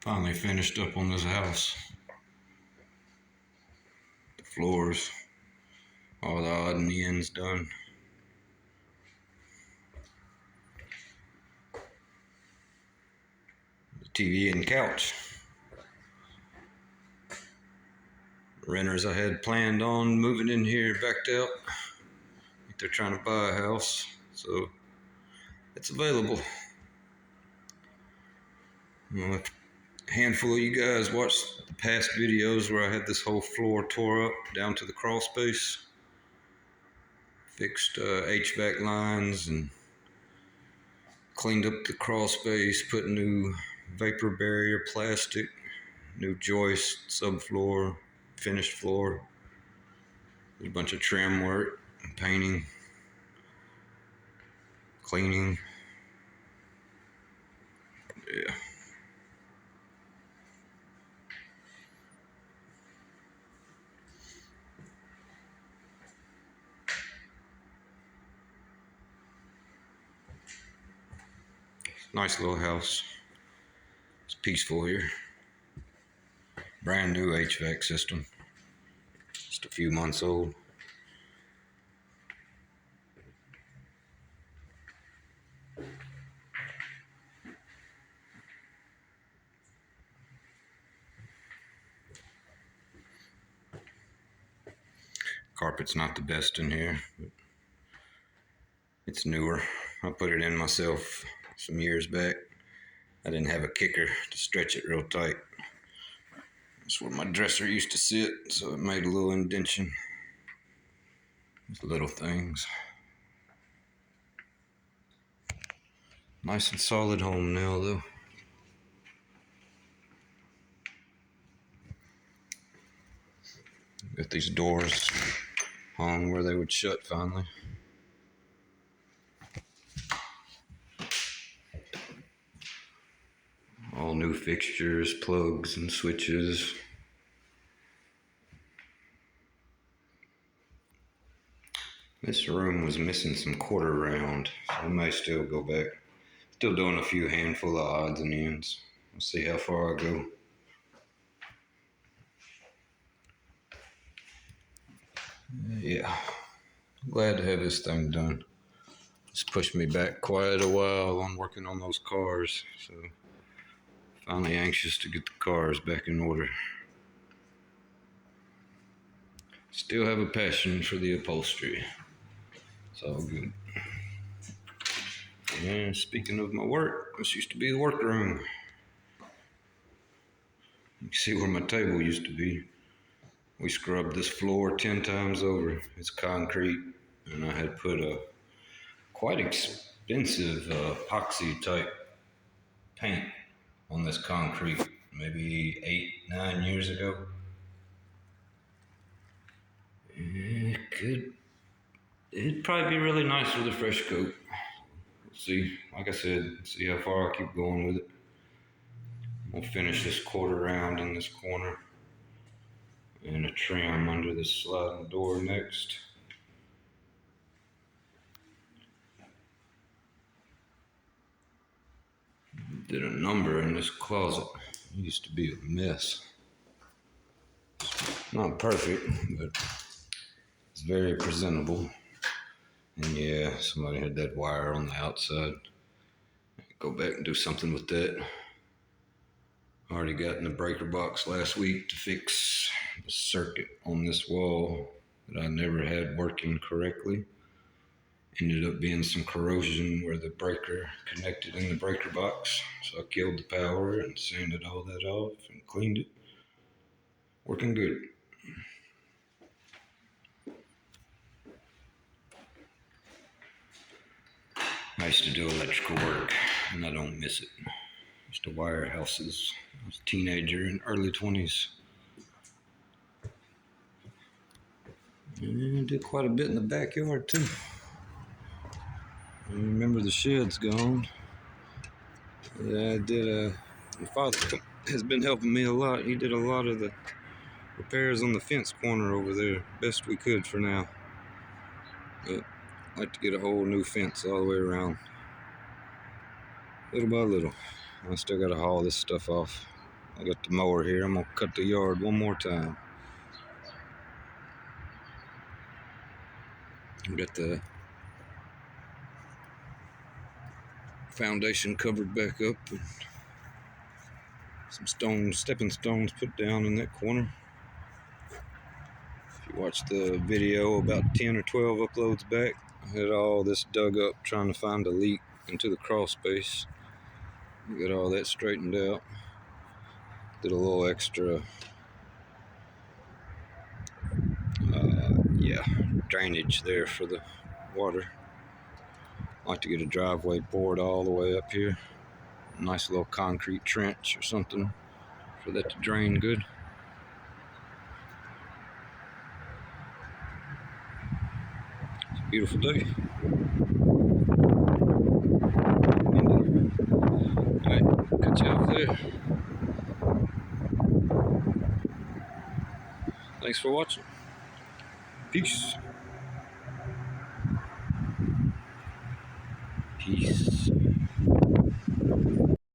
Finally finished up on this house. The floors, all the odd and ends done. The TV and couch. Renters I had planned on moving in here backed out. They're trying to buy a house, so it's available. A handful of you guys watched the past videos where I had this whole floor tore up down to the crawl space. Fixed HVAC lines and cleaned up the crawl space, put new vapor barrier plastic, new joist, subfloor, finished floor. There's a bunch of trim work, painting, cleaning. Yeah. Nice little house. It's peaceful here. Brand new HVAC system. Just a few months old. Carpet's not the best in here, but it's newer. I put it in myself some years back. I didn't have a kicker to stretch it real tight. That's where my dresser used to sit, so it made a little indentation. These little things. Nice and solid home now, though. Got these doors hung where they would shut finally. All new fixtures, plugs, and switches. This room was missing some quarter round, so I may still go back. Still doing a few handful of odds and ends. We'll see how far I go. Yeah, glad to have this thing done. It's pushed me back quite a while on working on those cars, so finally anxious to get the cars back in order. Still have a passion for the upholstery. It's all good. And speaking of my work, this used to be the workroom. You can see where my table used to be. We scrubbed this floor 10 times over. It's concrete, and I had put a quite expensive epoxy type paint on this concrete maybe 8-9 years ago. It'd probably be really nice with a fresh coat. We'll see. Like I said, see how far I keep going with it. We'll finish this quarter round in this corner and a trim under this sliding door next. Did a number in this closet. It used to be a mess. Not perfect, but it's very presentable. And yeah, somebody had that wire on the outside. Go back and do something with that. Already got in the breaker box last week to fix the circuit on this wall that I never had working correctly. Ended up being some corrosion where the breaker connected in the breaker box. So I killed the power and sanded all that off and cleaned it. Working good. I used to do electrical work and I don't miss it. I used to wire houses. I was a teenager in early 20s. And I did quite a bit in the backyard too. I remember the shed's gone. Yeah, I did. My father has been helping me a lot. He did a lot of the repairs on the fence corner over there, best we could for now. But I'd like to get a whole new fence all the way around. Little by little. I still got to haul this stuff off. I got the mower here. I'm gonna cut the yard one more time. I got the foundation covered back up and some stepping stones put down in that corner. If you watch the video about 10 or 12 uploads back, I had all this dug up trying to find a leak into the crawl space. Got all that straightened out. Did a little extra drainage there for the water. I like to get a driveway bored all the way up here. A nice little concrete trench or something for that to drain good. It's a beautiful day. Alright, cut you off there. Thanks for watching. Peace. Peace.